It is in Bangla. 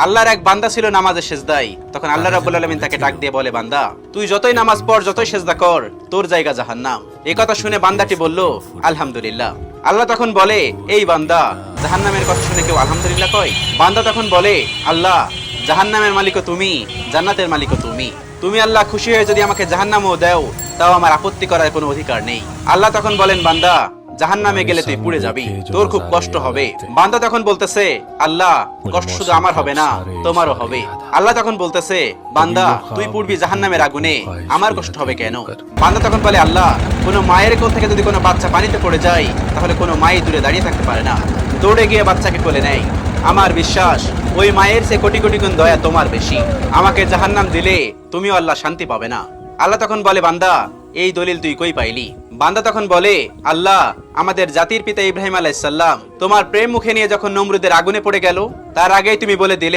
আল্লাহর এক বান্দা ছিল নামাজে সেজদায়। তখন আল্লাহ রাব্বুল আলামিন তাকে ডাক দিয়ে বলে, বান্দা তুই যতই নামাজ পড়, যতই সেজদা কর, তোর জায়গা জাহান্নাম। এই কথা শুনে বান্দাটি বলল, আলহামদুলিল্লাহ। আল্লাহ তখন বলে, এই বান্দা, জাহান্নামের কথা শুনে কেউ আলহামদুলিল্লাহ কয়? বান্দা তখন বলে, আল্লাহ, জাহান্নামের মালিকও তুমি, জান্নাতের মালিকও তুমি। তুমি আল্লাহ খুশি হয়ে যদি আমাকে জাহান্নামও দাও, তাও আমার আপত্তি করার কোনো অধিকার নেই। আল্লাহ তখন বলেন, বান্দা, জাহান্নামে গেলে তুই পুড়ে যাবি, তোর খুব কষ্ট হবে। বান্দা তখন বলতেছে, আল্লাহ, কষ্ট শুধু আমার হবে না, তোমারও হবে। আল্লাহ তখন বলতেছে, বান্দা, তুই পুড়বি জাহান্নামের আগুনে, আমার কষ্ট হবে কেন? বান্দা তখন বলে, আল্লাহ, কোনো মায়ের কোল থেকে যদি কোনো বাচ্চা পানিতে পড়ে যায়, তাহলে কোনো মাই দূরে দাঁড়িয়ে থাকতে পারে না, দৌড়ে গিয়ে বাচ্চাকে কোলে নেয়। আমার বিশ্বাস, ওই মায়ের সে কোটি কোটি গুণ দয়া তোমার বেশি। আমাকে জাহান্নাম দিলে তুমিও আল্লাহ শান্তি পাবে না। আল্লাহ তখন বলে, বান্দা, এই দলিল তুই কই পাইলি? বান্দা তখন বলে, আল্লাহ, আমাদের জাতির পিতা ইব্রাহিম আলাইহিস সালাম তোমার প্রেম মুখে নিয়ে যখন নমরুদের আগুনে পড়ে গেল, তার আগেই তুমি বলে দিলে